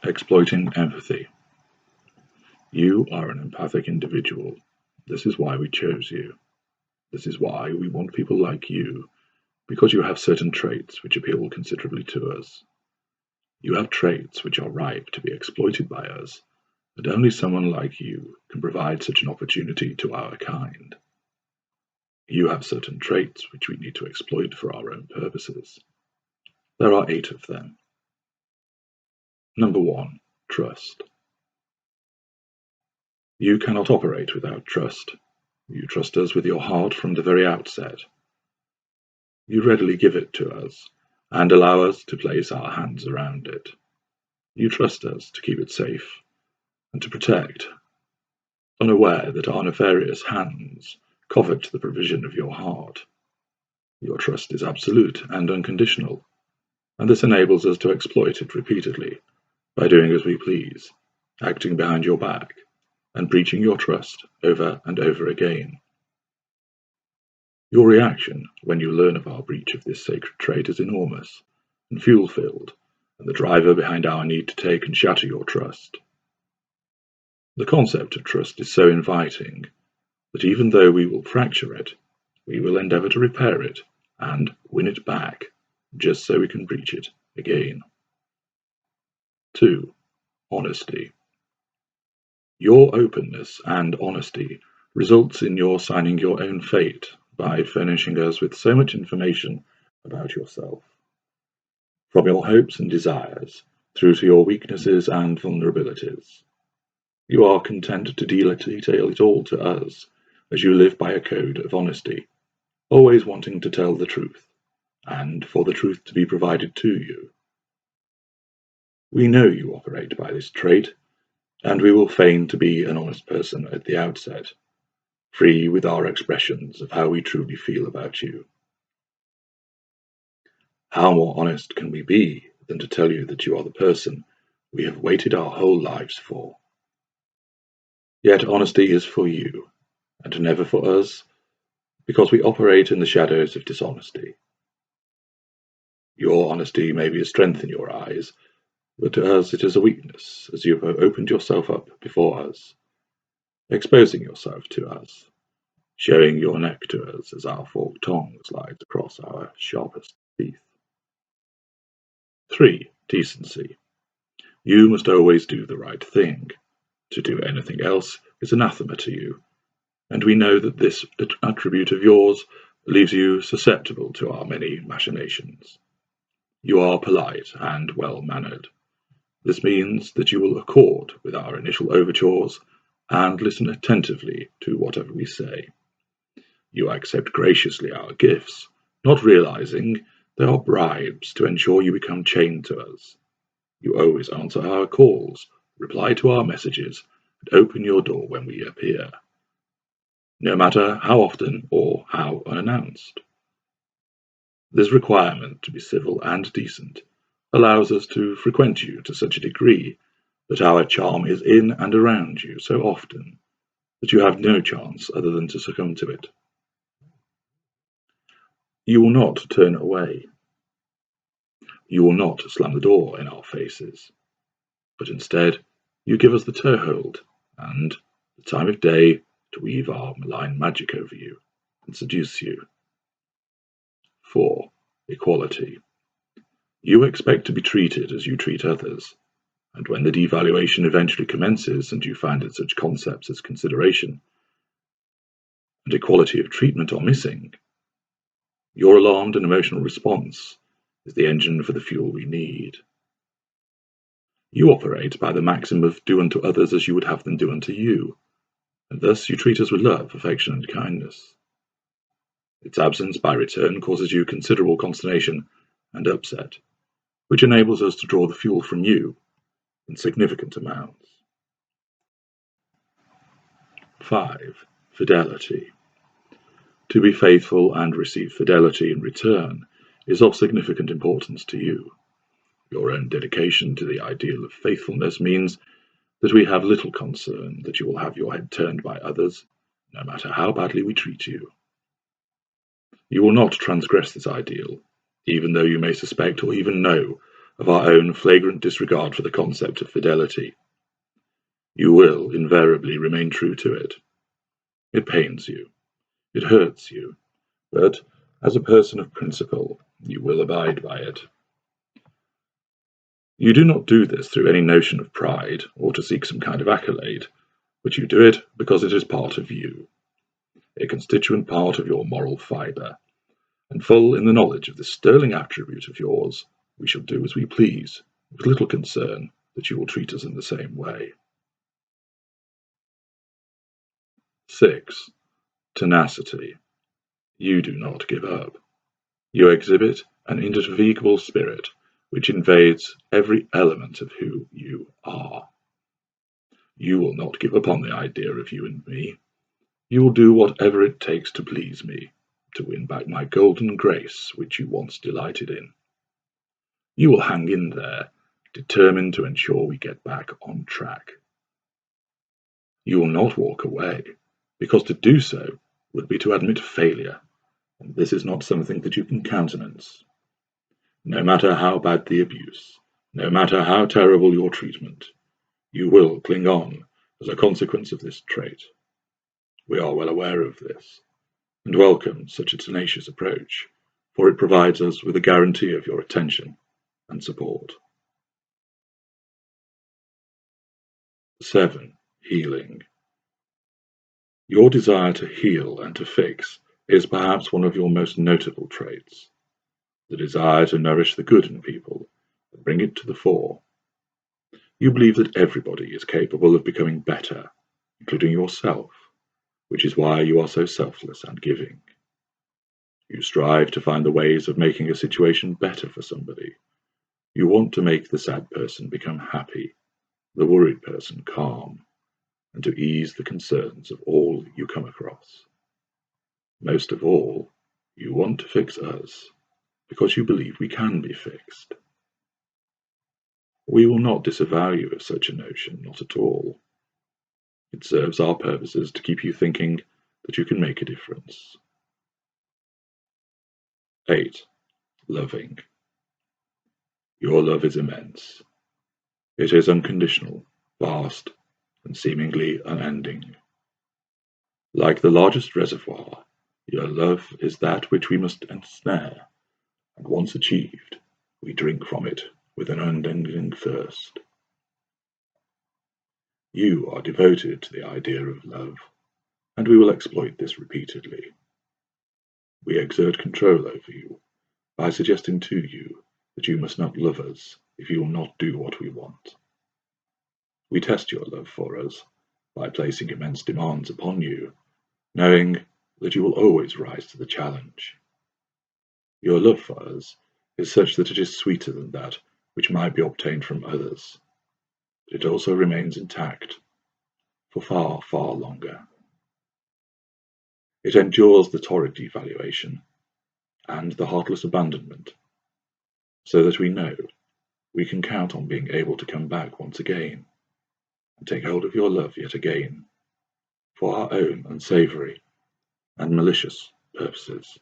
Exploiting empathy. You are an empathic individual. This is why we chose you. This is why we want people like you, because you have certain traits which appeal considerably to us. You have traits which are ripe to be exploited by us, and only someone like you can provide such an opportunity to our kind. You have certain traits which we need to exploit for our own purposes. There are 8 of them. Number 1. Trust. You cannot operate without trust. You trust us with your heart from the very outset. You readily give it to us, and allow us to place our hands around it. You trust us to keep it safe, and to protect, unaware that our nefarious hands covet the provision of your heart. Your trust is absolute and unconditional, and this enables us to exploit it repeatedly, by doing as we please, acting behind your back, and breaching your trust over and over again. Your reaction when you learn of our breach of this sacred trait is enormous and fuel-filled, and the driver behind our need to take and shatter your trust. The concept of trust is so inviting that even though we will fracture it, we will endeavor to repair it and win it back, just so we can breach it again. 2. Honesty. Your openness and honesty results in your signing your own fate by furnishing us with so much information about yourself. From your hopes and desires, through to your weaknesses and vulnerabilities. You are content to detail it all to us, as you live by a code of honesty, always wanting to tell the truth, and for the truth to be provided to you. We know you operate by this trait, and we will feign to be an honest person at the outset, free with our expressions of how we truly feel about you. How more honest can we be than to tell you that you are the person we have waited our whole lives for? Yet honesty is for you, and never for us, because we operate in the shadows of dishonesty. Your honesty may be a strength in your eyes, but to us it is a weakness, as you have opened yourself up before us, exposing yourself to us, showing your neck to us as our forked tongue slides across our sharpest teeth. 3. Decency. You must always do the right thing. To do anything else is anathema to you, and we know that this attribute of yours leaves you susceptible to our many machinations. You are polite and well-mannered. This means that you will accord with our initial overtures and listen attentively to whatever we say. You accept graciously our gifts, not realizing they are bribes to ensure you become chained to us. You always answer our calls, reply to our messages, and open your door when we appear, no matter how often or how unannounced. This requirement to be civil and decent allows us to frequent you to such a degree that our charm is in and around you so often that you have no chance other than to succumb to it. You will not turn away. You will not slam the door in our faces, but instead you give us the toehold and the time of day to weave our malign magic over you and seduce you. 4. Equality. You expect to be treated as you treat others, and when the devaluation eventually commences and you find that such concepts as consideration and equality of treatment are missing, your alarmed and emotional response is the engine for the fuel we need. You operate by the maxim of do unto others as you would have them do unto you, and thus you treat us with love, affection, and kindness. Its absence by return causes you considerable consternation and upset, which enables us to draw the fuel from you in significant amounts. 5. Fidelity. To be faithful and receive fidelity in return is of significant importance to you. Your own dedication to the ideal of faithfulness means that we have little concern that you will have your head turned by others, no matter how badly we treat you. You will not transgress this ideal, even though you may suspect or even know of our own flagrant disregard for the concept of fidelity. You will invariably remain true to it. It pains you, it hurts you, but as a person of principle, you will abide by it. You do not do this through any notion of pride or to seek some kind of accolade, but you do it because it is part of you, a constituent part of your moral fibre, and full in the knowledge of this sterling attribute of yours, we shall do as we please, with little concern that you will treat us in the same way. 6. Tenacity. You do not give up. You exhibit an indefatigable spirit which invades every element of who you are. You will not give up on the idea of you and me. You will do whatever it takes to please me, to win back my golden grace which you once delighted in. You will hang in there, determined to ensure we get back on track. You will not walk away, because to do so would be to admit failure, and this is not something that you can countenance. No matter how bad the abuse, no matter how terrible your treatment, you will cling on as a consequence of this trait. We are well aware of this, and welcome such a tenacious approach, for it provides us with a guarantee of your attention and support. 7. Healing. Your desire to heal and to fix is perhaps one of your most notable traits. The desire to nourish the good in people and bring it to the fore. You believe that everybody is capable of becoming better, including yourself, which is why you are so selfless and giving. You strive to find the ways of making a situation better for somebody. You want to make the sad person become happy, the worried person calm, and to ease the concerns of all you come across. Most of all, you want to fix us, because you believe we can be fixed. We will not disavow you of such a notion, not at all. It serves our purposes to keep you thinking that you can make a difference. 8. Loving. Your love is immense. It is unconditional, vast, and seemingly unending. Like the largest reservoir, your love is that which we must ensnare, and once achieved, we drink from it with an unending thirst. You are devoted to the idea of love, and we will exploit this repeatedly. We exert control over you by suggesting to you that you must not love us if you will not do what we want. We test your love for us by placing immense demands upon you, knowing that you will always rise to the challenge. Your love for us is such that it is sweeter than that which might be obtained from others, but it also remains intact for far, far longer. It endures the torrid devaluation and the heartless abandonment, so that we know we can count on being able to come back once again and take hold of your love yet again for our own unsavory and malicious purposes.